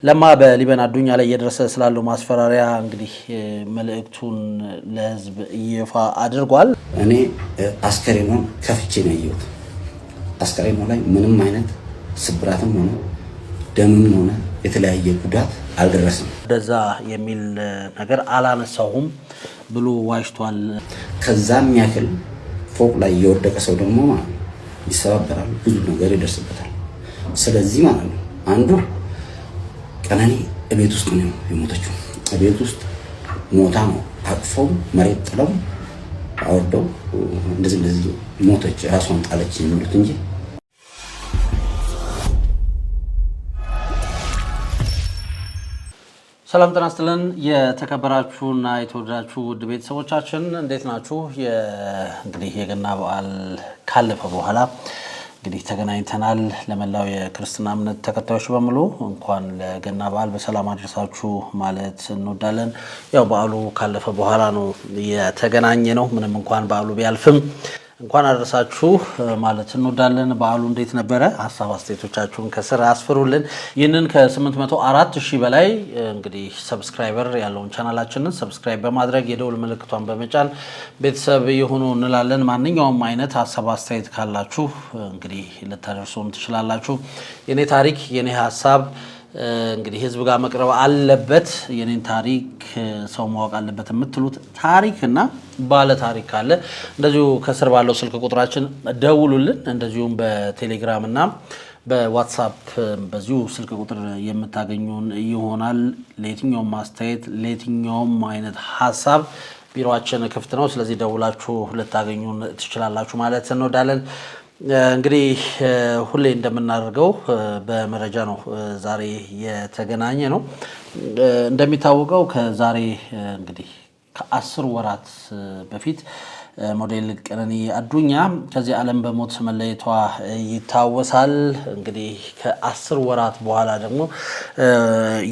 ለማ በሊበን አዱኛ ላይ እየደረሰ ስላለው ማስፈራሪያ እንግዲህ መልእክቱን ለህዝብ ይፋ አድርጓል። እኔ አስከሬኑን ከፍቼ ነው ያየሁት። አስከሬኑ ላይ ምንም አይነት ስብራትም ሆነ ደምም ሆነ የተለያየ ጉዳት አልደረሰም። እንደዛ የሚል ነገር አላነሳሁም ብሎ ዋሽቷል። ከዛም ያክል ፎቅ ላይ የወደቀ ሰው ደግሞ ማለት ይሰባበራል፣ ብዙ ነገር ይደርስበታል። ስለዚህ ማለት ነው አንዱ ቀነኒ ቤት ውስጥ ነው የሞተችው። ቤት ውስጥ ሞታ ነው አቅፈው መሬት ጥለው አወርደው እንደዚህ ሞተች፣ ራሷን ጣለች የሚሉት እንጂ። ሰላም ጤና ይስጥልን የተከበራችሁና የተወደዳችሁ ውድ ቤተሰቦቻችን እንዴት ናችሁ? እንግዲህ የገና በዓል ካለፈ በኋላ እንግዲህ ተገናኝተናል። ለመላው የክርስትና እምነት ተከታዮች በሙሉ እንኳን ለገና በዓል በሰላም አድረሳችሁ ማለት እንወዳለን። ያው በዓሉ ካለፈ በኋላ ነው የተገናኘ ነው። ምንም እንኳን በዓሉ ቢያልፍም እንኳን አደረሳችሁ ማለት እንወዳለን። በዓሉ እንዴት ነበረ? ሀሳብ አስተያየቶቻችሁን ከስር አስፍሩልን። ይህንን ከ804,000 በላይ እንግዲህ ሰብስክራይበር ያለውን ቻናላችንን ሰብስክራይብ በማድረግ የደውል ምልክቷን በመጫን ቤተሰብ ይሁኑ እንላለን። ማንኛውም አይነት ሀሳብ አስተያየት ካላችሁ እንግዲህ ልታደርሱን ትችላላችሁ። የኔ ታሪክ የኔ ሀሳብ እንግዲህ ህዝብ ጋር መቅረብ አለበት። የኔን ታሪክ ሰው ማወቅ አለበት የምትሉት ታሪክና ባለ ታሪክ ካለ እንደዚሁ ከስር ባለው ስልክ ቁጥራችን ደውሉልን። እንደዚሁም በቴሌግራም እና በዋትስአፕ በዚሁ ስልክ ቁጥር የምታገኙን ይሆናል። ለየትኛውም ማስተያየት ለየትኛውም አይነት ሀሳብ ቢሮአችን ክፍት ነው። ስለዚህ ደውላችሁ ልታገኙን ትችላላችሁ ማለት እንወዳለን። እንግዲህ ሁሌ እንደምናደርገው በመረጃ ነው ዛሬ የተገናኘ ነው። እንደሚታወቀው ከዛሬ እንግዲህ ከ10 ወራት በፊት ሞዴል ቀነኒ አዱኛ ከዚህ ዓለም በሞት መለየቷ ይታወሳል። እንግዲህ ከ10 ወራት በኋላ ደግሞ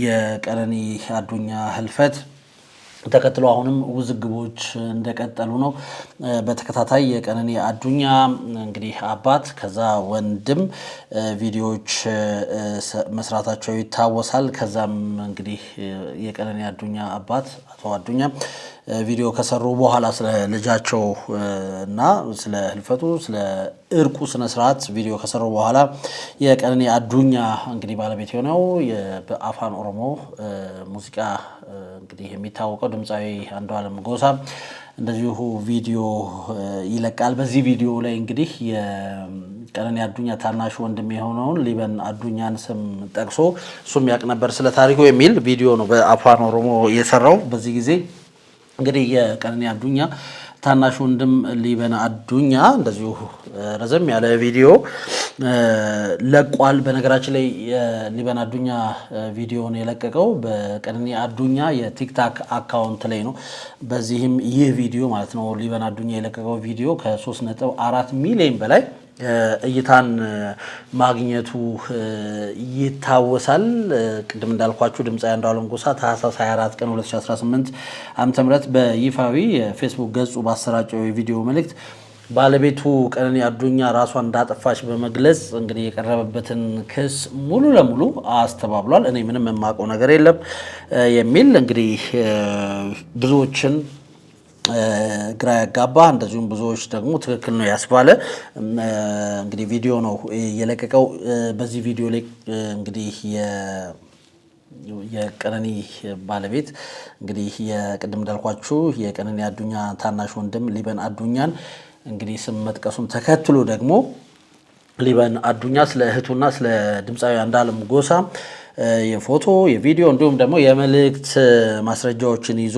የቀነኒ አዱኛ ህልፈት ተከትሎ አሁንም ውዝግቦች እንደቀጠሉ ነው። በተከታታይ የቀነኒ አዱኛ እንግዲህ አባት ከዛ ወንድም ቪዲዮዎች መስራታቸው ይታወሳል። ከዛም እንግዲህ የቀነኒ አዱኛ አባት አቶ አዱኛ ቪዲዮ ከሰሩ በኋላ ስለ ልጃቸው እና ስለ ህልፈቱ ስለ እርቁ ስነ ስርዓት ቪዲዮ ከሰሩ በኋላ የቀነኒ አዱኛ እንግዲህ ባለቤት የሆነው በአፋን ኦሮሞ ሙዚቃ እንግዲህ የሚታወቀው ድምፃዊ አንዱዓለም ጎሳ እንደዚሁ ቪዲዮ ይለቃል። በዚህ ቪዲዮ ላይ እንግዲህ የቀነኒ አዱኛ ታናሽ ወንድም የሆነውን ሊበን አዱኛን ስም ጠቅሶ እሱም ያውቅ ነበር ስለ ታሪኩ የሚል ቪዲዮ ነው በአፋን ኦሮሞ የሰራው። በዚህ ጊዜ እንግዲህ የቀነኒ አዱኛ ታናሽ ወንድም ሊበን አዱኛ እንደዚሁ ረዘም ያለ ቪዲዮ ለቋል። በነገራችን ላይ የሊበን አዱኛ ቪዲዮን የለቀቀው በቀነኒ አዱኛ የቲክታክ አካውንት ላይ ነው። በዚህም ይህ ቪዲዮ ማለት ነው ሊበን አዱኛ የለቀቀው ቪዲዮ ከ3.4 ሚሊዮን በላይ እይታን ማግኘቱ ይታወሳል። ቅድም እንዳልኳችሁ ድምፃዊ አንዱዓለም ጎሳ ታህሳስ 24 ቀን 2018 ዓ.ም በይፋዊ የፌስቡክ ገጹ ባሰራጨው የቪዲዮ መልእክት ባለቤቱ ቀነኒ አዱኛ ራሷን እንዳጠፋች በመግለጽ እንግዲህ የቀረበበትን ክስ ሙሉ ለሙሉ አስተባብሏል። እኔ ምንም የማውቀው ነገር የለም የሚል እንግዲህ ብዙዎችን ግራ ያጋባ እንደዚሁም ብዙዎች ደግሞ ትክክል ነው ያስባለ እንግዲህ ቪዲዮ ነው የለቀቀው። በዚህ ቪዲዮ ላይ እንግዲህ የቀነኒ ባለቤት እንግዲህ የቅድም እንዳልኳችሁ የቀነኒ አዱኛ ታናሽ ወንድም ሊበን አዱኛን እንግዲህ ስም መጥቀሱን ተከትሎ ደግሞ ሊበን አዱኛ ስለ እህቱና ስለ ድምፃዊ አንዱዓለም ጎሳ የፎቶ የቪዲዮ እንዲሁም ደግሞ የመልእክት ማስረጃዎችን ይዞ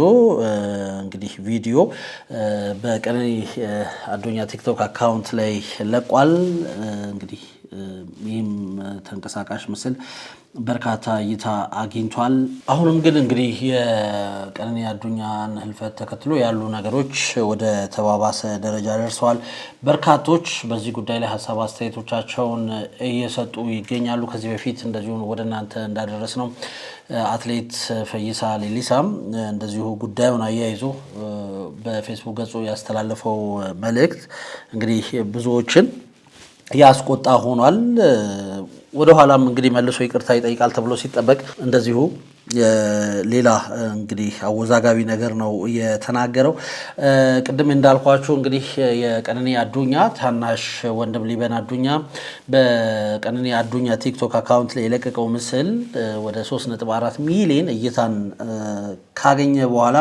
እንግዲህ ቪዲዮ በቀነኒ አዱኛ ቲክቶክ አካውንት ላይ ለቋል። እንግዲህ ይህም ተንቀሳቃሽ ምስል በርካታ እይታ አግኝቷል። አሁንም ግን እንግዲህ የቀነኒ አዱኛን ህልፈት ተከትሎ ያሉ ነገሮች ወደ ተባባሰ ደረጃ ደርሰዋል። በርካቶች በዚህ ጉዳይ ላይ ሀሳብ አስተያየቶቻቸውን እየሰጡ ይገኛሉ። ከዚህ በፊት እንደዚሁ ወደ እናንተ እንዳደረስ ነው አትሌት ፈይሳ ሌሊሳም እንደዚሁ ጉዳዩን አያይዞ በፌስቡክ ገጹ ያስተላለፈው መልእክት እንግዲህ ብዙዎችን ያስቆጣ ሆኗል። ወደኋላም እንግዲህ መልሶ ይቅርታ ይጠይቃል ተብሎ ሲጠበቅ እንደዚሁ ሌላ እንግዲህ አወዛጋቢ ነገር ነው የተናገረው። ቅድም እንዳልኳችሁ እንግዲህ የቀነኒ አዱኛ ታናሽ ወንድም ሊበን አዱኛ በቀነኒ አዱኛ ቲክቶክ አካውንት ላይ የለቀቀው ምስል ወደ 3.4 ሚሊዮን እይታን ካገኘ በኋላ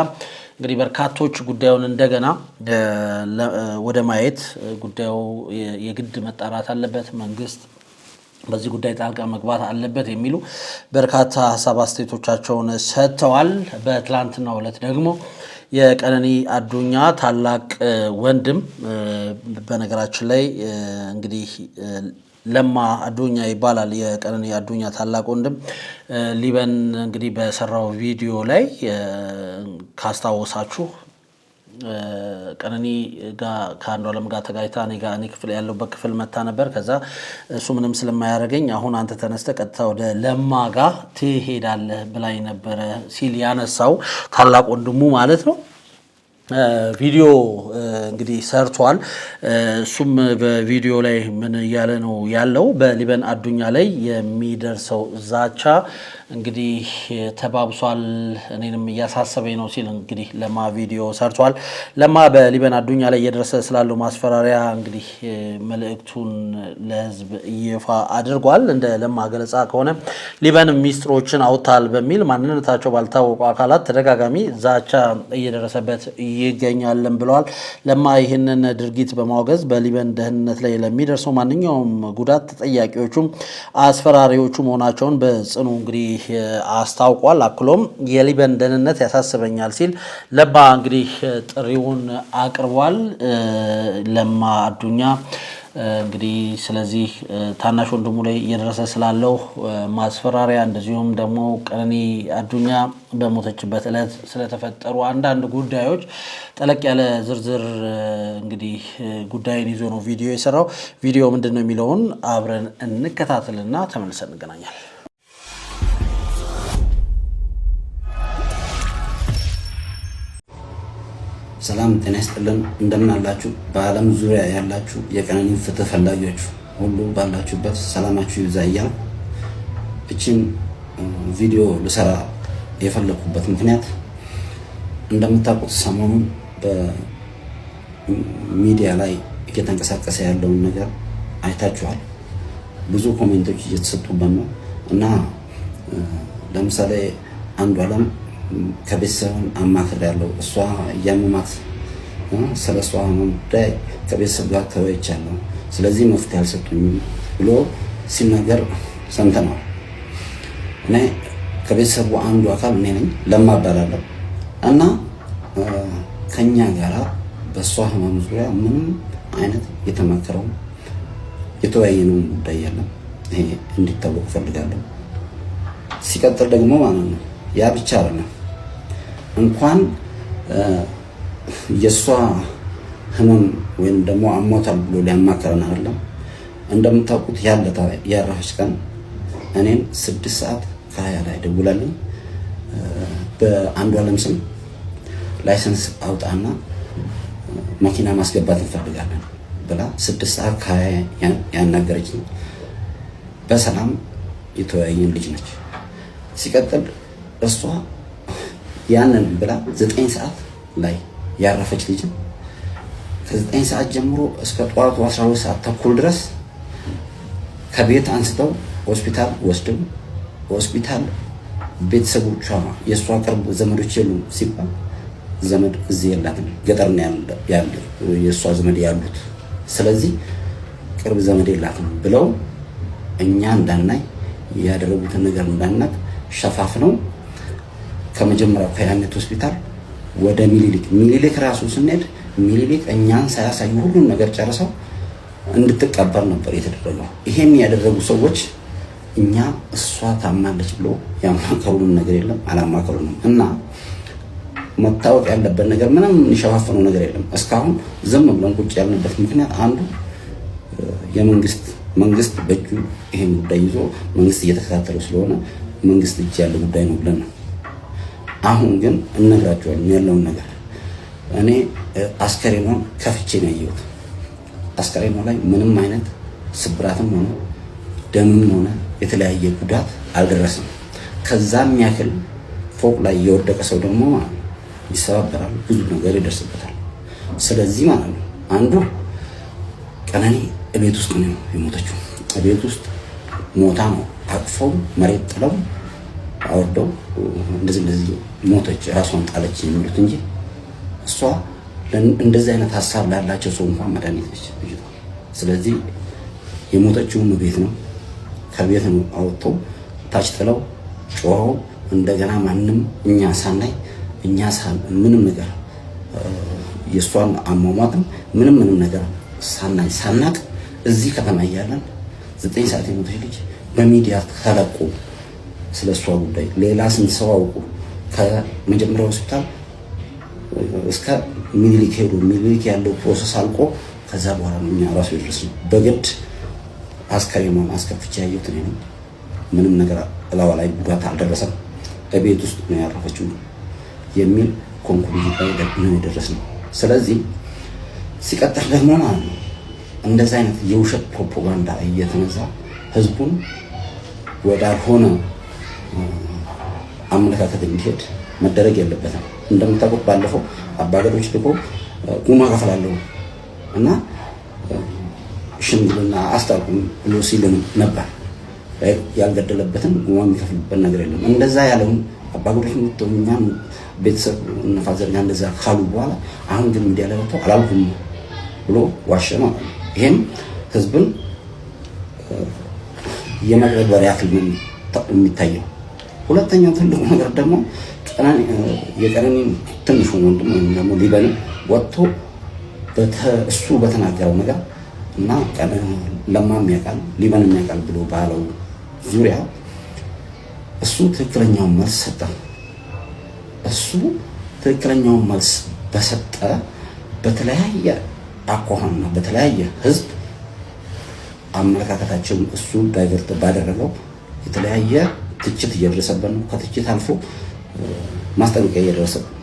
እንግዲህ በርካቶች ጉዳዩን እንደገና ወደ ማየት ጉዳዩ የግድ መጣራት አለበት፣ መንግስት በዚህ ጉዳይ ጣልቃ መግባት አለበት የሚሉ በርካታ ሀሳብ አስተያየቶቻቸውን ሰጥተዋል። በትላንትናው ዕለት ደግሞ የቀነኒ አዱኛ ታላቅ ወንድም በነገራችን ላይ እንግዲህ ለማ አዱኛ ይባላል። የቀነኒ አዱኛ ታላቅ ወንድም ሊበን እንግዲህ በሰራው ቪዲዮ ላይ ካስታወሳችሁ ቀነኒ ጋር ከአንዷለም ጋር ተጋጭታ እኔ ክፍል ያለውበት ክፍል መታ ነበር። ከዛ እሱ ምንም ስለማያደርገኝ አሁን አንተ ተነስተ ቀጥታ ወደ ለማ ጋር ትሄዳለህ ብላኝ ነበረ ሲል ያነሳው ታላቅ ወንድሙ ማለት ነው። ቪዲዮ እንግዲህ ሰርቷል። እሱም በቪዲዮ ላይ ምን እያለ ነው ያለው? በሊበን አዱኛ ላይ የሚደርሰው ዛቻ እንግዲህ ተባብሷል፣ እኔንም እያሳሰበኝ ነው ሲል እንግዲህ ለማ ቪዲዮ ሰርቷል። ለማ በሊበን አዱኛ ላይ እየደረሰ ስላለው ማስፈራሪያ እንግዲህ መልእክቱን ለህዝብ ይፋ አድርጓል። እንደ ለማ ገለጻ ከሆነ ሊበን ሚስጥሮችን አውጥቷል በሚል ማንነታቸው ባልታወቁ አካላት ተደጋጋሚ ዛቻ እየደረሰበት ይገኛልን ብለዋል። ለማ ይህንን ድርጊት በማውገዝ በሊበን ደህንነት ላይ ለሚደርሰው ማንኛውም ጉዳት ተጠያቂዎቹም አስፈራሪዎቹ መሆናቸውን በጽኑ እንግዲህ አስታውቋል። አክሎም የሊበን ደህንነት ያሳስበኛል ሲል ለማ እንግዲህ ጥሪውን አቅርቧል። ለማ አዱኛ እንግዲህ ስለዚህ ታናሽ ወንድሙ ላይ እየደረሰ ስላለው ማስፈራሪያ እንደዚሁም ደግሞ ቀነኒ አዱኛ በሞተችበት ዕለት ስለተፈጠሩ አንዳንድ ጉዳዮች ጠለቅ ያለ ዝርዝር እንግዲህ ጉዳይን ይዞ ነው ቪዲዮ የሰራው። ቪዲዮ ምንድን ነው የሚለውን አብረን እንከታተልና ተመልሰን እንገናኛለን። ሰላም ጤና ይስጥልን። እንደምን አላችሁ? በዓለም ዙሪያ ያላችሁ የቀነኒ ፍትህ ፈላጊዎች ሁሉ ባላችሁበት ሰላማችሁ ይብዛ እያልኩ እቺን ቪዲዮ ልሰራ የፈለኩበት ምክንያት እንደምታውቁት ሰሞኑን በሚዲያ ላይ እየተንቀሳቀሰ ያለውን ነገር አይታችኋል። ብዙ ኮሜንቶች እየተሰጡበት ነው እና ለምሳሌ አንዷለም ከቤተሰብን አማክር ያለው እሷ እያመማት ስለ እሷ ጉዳይ ከቤተሰብ ጋር ተወያይቻለሁ፣ ስለዚህ መፍትሄ አልሰጡኝም ብሎ ሲናገር ሰምተናል። እኔ ከቤተሰቡ አንዱ አካል እኔ ነኝ፣ ለማ እባላለሁ እና ከኛ ጋራ በእሷ ህመም ዙሪያ ምንም አይነት የተማከረው የተወያየነው ጉዳይ የለም። ይሄ እንዲታወቅ ፈልጋለሁ። ሲቀጥል ደግሞ ማለት ነው ያ ብቻ አይደለም፣ እንኳን የእሷ ህመም ወይም ደግሞ አሞታል ብሎ ሊያማከረን አይደለም። እንደምታውቁት ያረፈች ቀን እኔን 6:20 ላይ ደውላልኝ በአንዷለም ስም ላይሰንስ አውጣና መኪና ማስገባት እንፈልጋለን ብላ 6:20 ያናገረችኝ በሰላም የተወያየን ልጅ ነች። ሲቀጥል እሷ ያንን ብላ 9 ሰዓት ላይ ያረፈች ልጅ ከ9 ሰዓት ጀምሮ እስከ ጠዋቱ 12 ሰዓት ተኩል ድረስ ከቤት አንስተው ሆስፒታል ወስደው ሆስፒታል ቤተሰቦቿ የእሷ ቅርብ ዘመዶች የሉ ሲባል ዘመድ እዚህ የላትም፣ ገጠር ነው ያለ የእሷ ዘመድ ያሉት፣ ስለዚህ ቅርብ ዘመድ የላትም ብለው እኛ እንዳናይ ያደረጉትን ነገር እንዳናቅ ሸፋፍነው ከመጀመሪያው ከያኔት ሆስፒታል ወደ ሚኒሊክ ራሱ ስንሄድ ሚኒሊክ እኛን ሳያሳዩ ሁሉን ነገር ጨርሰው እንድትቀበር ነበር የተደረገው። ይሄን ያደረጉ ሰዎች እኛ እሷ ታማለች ብሎ ያማከሩን ነገር የለም፣ አላማከሩንም። እና መታወቅ ያለበት ነገር ምንም እንሸፋፈነው ነገር የለም። እስካሁን ዝም ብለን ቁጭ ያልንበት ምክንያት አንዱ መንግስት በእጁ ይሄን ጉዳይ ይዞ መንግስት እየተከታተለው ስለሆነ መንግስት እጅ ያለ ጉዳይ ነው ብለን ነው። አሁን ግን እነግራቸዋለሁ ያለውን ነገር። እኔ አስከሬኗን ከፍቼ ነው ያየሁት። አስከሬኗ ላይ ምንም አይነት ስብራትም ሆነ ደምም ሆነ የተለያየ ጉዳት አልደረሰም። ከዛም ያክል ፎቅ ላይ የወደቀ ሰው ደግሞ ይሰባበራል፣ ብዙ ነገር ይደርስበታል። ስለዚህ ማለት ነው አንዱ ቀነኒ እቤት ውስጥ ነው የሞተችው። እቤት ውስጥ ሞታ ነው አቅፈው መሬት ጥለው አወርደው እንደዚህ ሞተች፣ ራሷን ጣለች የሚሉት እንጂ እሷ እንደዚህ አይነት ሀሳብ ላላቸው ሰው እንኳን መድኃኒት ነች። ስለዚህ የሞተችውም ቤት ነው። ከቤት ነው አውጥተው ታች ጥለው ጮኸው እንደገና ማንም እኛ ሳናይ ምንም ነገር የእሷን አሟሟትም ምንም ነገር ሳናቅ እዚህ ከተማ እያለን 9 ሰዓት የሞተች ልጅ በሚዲያ ተለቆ ስለ እሷ ጉዳይ ሌላ ስንት ሰው አውቁ ከመጀመሪያው ሆስፒታል እስከ ሚኒሊክ ሄዱ። ሚኒሊክ ያለው ፕሮሰስ አልቆ ከዛ በኋላ ነው እኛ ራሱ የደረስነው። በግድ አስከሬኗን አስከፍቼ ያየሁት እኔ ነኝ። ምንም ነገር እላዋ ላይ ጉዳት አልደረሰም፣ በቤት ውስጥ ነው ያረፈችው የሚል ኮንክሉዥን ላይ ነው የደረስነው። ስለዚህ ሲቀጥል ደግሞ ማለት ነው እንደዚህ አይነት የውሸት ፕሮፓጋንዳ እየተነዛ ህዝቡን ወዳልሆነ አመለካከት እንዲሄድ መደረግ የለበትም። እንደምታውቁት ባለፈው አባገዶች ልኮ ጉማ ከፈላለሁ እና ሽምግልና አስታርቁም ብሎ ሲልን ነበር። ያልገደለበትን ጉማ የሚከፍልበት ነገር የለም። እንደዛ ያለውን አባገዶች ምትኛም ቤተሰብ ነፋዘርኛ እንደዛ ካሉ በኋላ አሁን ግን ሚዲያ ላይ ወጥቶ አላልኩም ብሎ ዋሸ ማለት ነው። ይሄም ህዝብን የመቅረበር ያክል የሚታየው። ሁለተኛው ትልቁ ነገር ደግሞ የቀነኒ ትንሹ ወንድም ወይም ደግሞ ሊበን ወጥቶ እሱ በተናገረው ነገር እና ለማም ያውቃል ሊበንም ያውቃል ብሎ ባለው ዙሪያ እሱ ትክክለኛውን መልስ ሰጠ። እሱ ትክክለኛውን መልስ በሰጠ በተለያየ አኳኋንና በተለያየ ህዝብ አመለካከታቸውን እሱ ዳይቨርት ባደረገው የተለያየ ትችት እየደረሰበት ነው። ከትችት አልፎ ማስጠንቀቂያ እየደረሰበት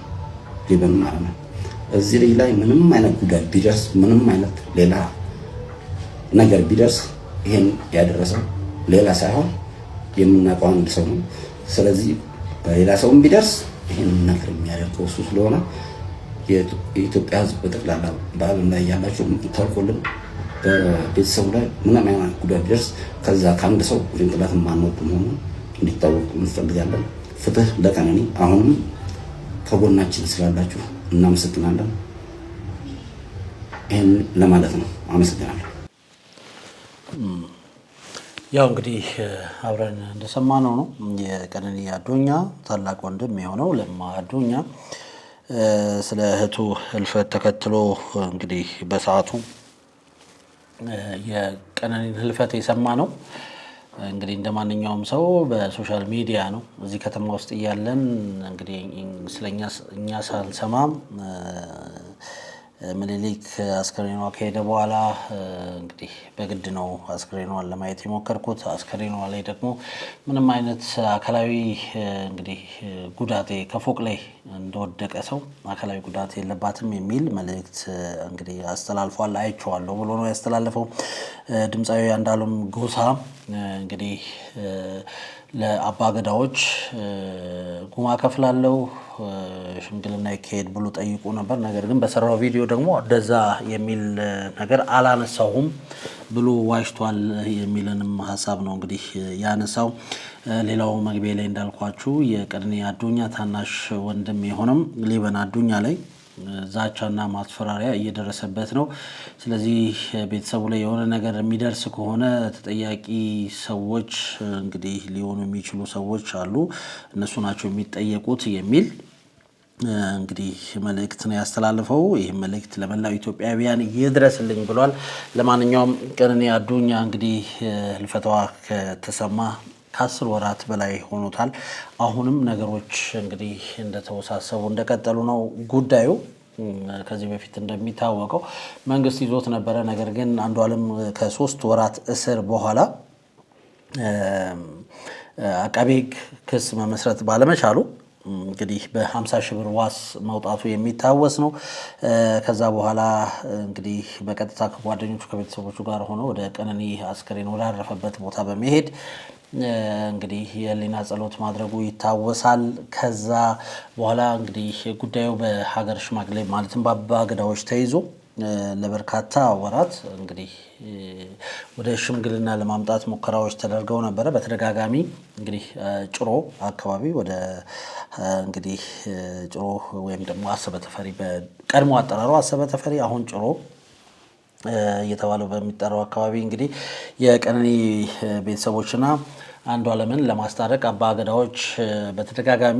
ሊበን ማለት ነው። እዚህ ልጅ ላይ ምንም አይነት ጉዳት ቢደርስ ምንም አይነት ሌላ ነገር ቢደርስ ይሄን ያደረሰው ሌላ ሳይሆን የምናውቀው አንድ ሰው ነው። ስለዚህ በሌላ ሰውም ቢደርስ ይሄን ነገር የሚያደርገው እሱ ስለሆነ የኢትዮጵያ ህዝብ በጠቅላላ በዓለም ላይ ያላችሁ ታውቁልን በቤተሰቡ ላይ ምንም አይነት ጉዳት ቢደርስ ከዛ ከአንድ ሰው ጭንቅላት ማንወድ መሆኑን እንዲታወቅ እንፈልጋለን። ፍትህ ለቀነኒ። አሁንም ከጎናችን ስላላችሁ እናመሰግናለን። ይሄን ለማለት ነው። አመሰግናለሁ። ያው እንግዲህ አብረን እንደሰማነው ነው የቀነኒ አዱኛ ታላቅ ወንድም የሆነው ለማ አዱኛ ስለ እህቱ ህልፈት ተከትሎ እንግዲህ በሰዓቱ የቀነኒን ህልፈት የሰማ ነው። እንግዲህ እንደማንኛውም ሰው በሶሻል ሚዲያ ነው። እዚህ ከተማ ውስጥ እያለን እንግዲህ ስለኛ እኛ ሳንሰማ ምኒልክ አስከሬኗ ከሄደ በኋላ እንግዲህ በግድ ነው አስከሬኗን ለማየት የሞከርኩት። አስከሬኗ ላይ ደግሞ ምንም አይነት አካላዊ እንግዲህ ጉዳት ከፎቅ ላይ እንደወደቀ ሰው አካላዊ ጉዳት የለባትም የሚል መልእክት እንግዲህ አስተላልፏል። አይቼዋለሁ ብሎ ነው ያስተላለፈው። ድምፃዊ አንዱዓለም ጎሳ እንግዲህ ለአባገዳዎች ጉማ ከፍላለሁ ሽምግልና ይካሄድ ብሎ ጠይቁ ነበር። ነገር ግን በሰራው ቪዲዮ ደግሞ እንደዛ የሚል ነገር አላነሳሁም ብሎ ዋሽቷል የሚልንም ሀሳብ ነው እንግዲህ ያነሳው። ሌላው መግቢያ ላይ እንዳልኳችሁ የቀነኒ አዱኛ ታናሽ ወንድም የሆነም ሊበን አዱኛ ላይ ዛቻና ማስፈራሪያ እየደረሰበት ነው። ስለዚህ ቤተሰቡ ላይ የሆነ ነገር የሚደርስ ከሆነ ተጠያቂ ሰዎች እንግዲህ ሊሆኑ የሚችሉ ሰዎች አሉ፣ እነሱ ናቸው የሚጠየቁት የሚል እንግዲህ መልእክት ነው ያስተላልፈው። ይህ መልእክት ለመላው ኢትዮጵያውያን ይድረስልኝ ብሏል። ለማንኛውም ቀነኒ አዱኛ እንግዲህ ህልፈቷ ከተሰማ ከ10 ወራት በላይ ሆኖታል። አሁንም ነገሮች እንግዲህ እንደተወሳሰቡ እንደቀጠሉ ነው ጉዳዩ። ከዚህ በፊት እንደሚታወቀው መንግስት ይዞት ነበረ። ነገር ግን አንዱዓለም ከ3 ወራት እስር በኋላ አቃቤ ሕግ ክስ መመስረት ባለመቻሉ እንግዲህ በ50 ሺህ ብር ዋስ መውጣቱ የሚታወስ ነው። ከዛ በኋላ እንግዲህ በቀጥታ ከጓደኞቹ ከቤተሰቦቹ ጋር ሆኖ ወደ ቀነኒ አስከሬን ወዳረፈበት ቦታ በመሄድ እንግዲህ የህሊና ጸሎት ማድረጉ ይታወሳል። ከዛ በኋላ እንግዲህ ጉዳዩ በሀገር ሽማግሌ ማለትም በአባ ገዳዎች ተይዞ ለበርካታ ወራት እንግዲህ ወደ ሽምግልና ለማምጣት ሙከራዎች ተደርገው ነበረ። በተደጋጋሚ እንግዲህ ጭሮ አካባቢ ወደ እንግዲህ ጭሮ ወይም ደግሞ አሰበ ተፈሪ በቀድሞ አጠራሩ አሰበ ተፈሪ አሁን ጭሮ እየተባለው በሚጠራው አካባቢ እንግዲህ የቀነኒ ቤተሰቦችና አንዷለምን ለማስታረቅ አባ ገዳዎች በተደጋጋሚ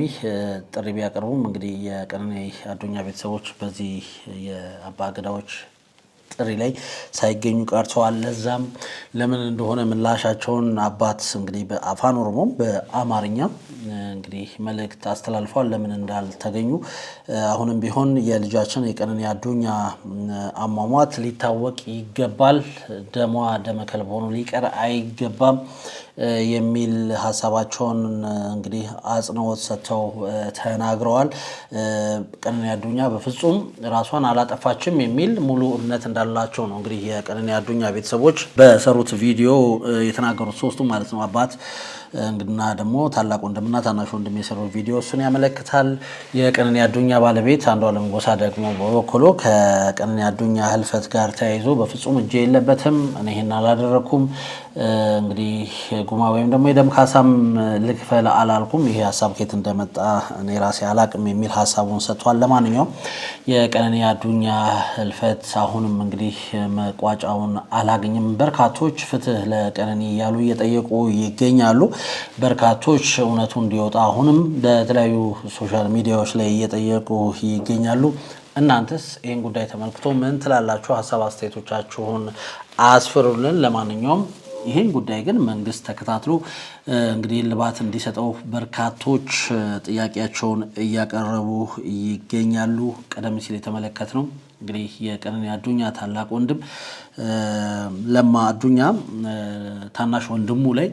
ጥሪ ቢያቀርቡም እንግዲህ የቀነኒ አዱኛ ቤተሰቦች በዚህ የአባ ገዳዎች ጥሪ ላይ ሳይገኙ ቀርተዋል። ለዛም ለምን እንደሆነ ምላሻቸውን አባት እንግዲህ በአፋን ኦሮሞም በአማርኛ እንግዲህ መልእክት አስተላልፈዋል። ለምን እንዳልተገኙ አሁንም ቢሆን የልጃችን የቀነኒ አዱኛ አሟሟት ሊታወቅ ይገባል፣ ደሟ ደመ ከልብ ሆኖ ሊቀር አይገባም የሚል ሀሳባቸውን እንግዲህ አጽንኦት ሰጥተው ተናግረዋል። ቀነኒ አዱኛ በፍጹም ራሷን አላጠፋችም የሚል ሙሉ እምነት እንዳላቸው ነው እንግዲህ የቀነኒ አዱኛ ቤተሰቦች በሰሩት ቪዲዮ የተናገሩት ሶስቱ ማለት ነው። አባት እንግዲና ደግሞ ታላቅ ወንድምና ታናሽ ወንድም የሰሩት ቪዲዮ እሱን ያመለክታል። የቀነኒ አዱኛ ባለቤት አንዷለም ጎሳ ደግሞ በበኩሉ ከቀነኒ አዱኛ ህልፈት ጋር ተያይዞ በፍጹም እጄ የለበትም፣ እኔ ይሄን አላደረኩም፣ እንግዲህ ጉማ ወይም ደግሞ የደም ካሳም ልክፈል አላልኩም፣ ይሄ ሀሳብ ከየት እንደመጣ እኔ ራሴ አላቅም የሚል ሀሳቡን ሰጥቷል። ለማንኛውም የቀነኒ አዱኛ ህልፈት አሁንም እንግዲህ መቋጫውን አላገኝም። በርካቶች ፍትህ ለቀነኒ እያሉ እየጠየቁ ይገኛሉ። በርካቶች እውነቱ እንዲወጣ አሁንም በተለያዩ ሶሻል ሚዲያዎች ላይ እየጠየቁ ይገኛሉ። እናንተስ ይህን ጉዳይ ተመልክቶ ምን ትላላችሁ? ሀሳብ አስተያየቶቻችሁን አስፍሩልን። ለማንኛውም ይህን ጉዳይ ግን መንግስት ተከታትሎ እንግዲህ እልባት እንዲሰጠው በርካቶች ጥያቄያቸውን እያቀረቡ ይገኛሉ። ቀደም ሲል የተመለከትነው እንግዲህ የቀነኒ አዱኛ ታላቅ ወንድም ለማ አዱኛ ታናሽ ወንድሙ ላይ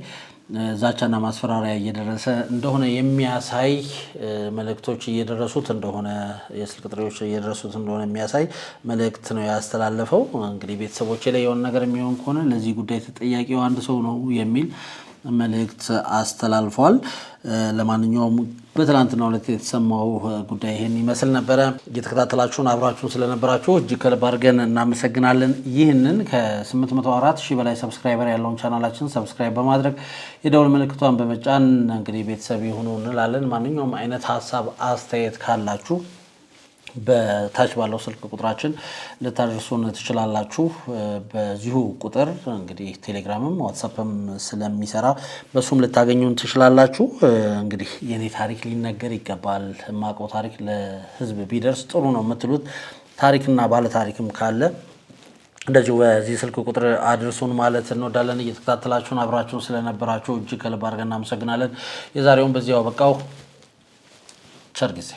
ዛቻና ማስፈራሪያ እየደረሰ እንደሆነ የሚያሳይ መልእክቶች እየደረሱት እንደሆነ የስልክ ጥሪዎች እየደረሱት እንደሆነ የሚያሳይ መልእክት ነው ያስተላለፈው። እንግዲህ ቤተሰቦቼ ላይ የሆነ ነገር የሚሆን ከሆነ ለዚህ ጉዳይ ተጠያቂው አንድ ሰው ነው የሚል መልእክት አስተላልፏል። ለማንኛውም በትናንትናው ዕለት የተሰማው ጉዳይ ይሄን ይመስል ነበረ። እየተከታተላችሁን አብራችሁን ስለነበራችሁ እጅግ ከልብ አድርገን እናመሰግናለን። ይህንን ከ804 ሺህ በላይ ሰብስክራይበር ያለውን ቻናላችን ሰብስክራይብ በማድረግ የደውል ምልክቷን በመጫን እንግዲህ ቤተሰብ ይሁኑ እንላለን። ማንኛውም አይነት ሀሳብ አስተያየት ካላችሁ በታች ባለው ስልክ ቁጥራችን ልታደርሱን ትችላላችሁ። በዚሁ ቁጥር እንግዲህ ቴሌግራምም ዋትሳፕም ስለሚሰራ በሱም ልታገኙን ትችላላችሁ። እንግዲህ የኔ ታሪክ ሊነገር ይገባል፣ የማውቀው ታሪክ ለህዝብ ቢደርስ ጥሩ ነው የምትሉት ታሪክና ባለ ታሪክም ካለ እንደዚሁ በዚህ ስልክ ቁጥር አድርሱን ማለት እንወዳለን። እየተከታተላችሁን አብራችሁን ስለነበራችሁ እጅግ ከልብ አድርገን እናመሰግናለን። የዛሬውን በዚያው በቃው። ቸር ጊዜ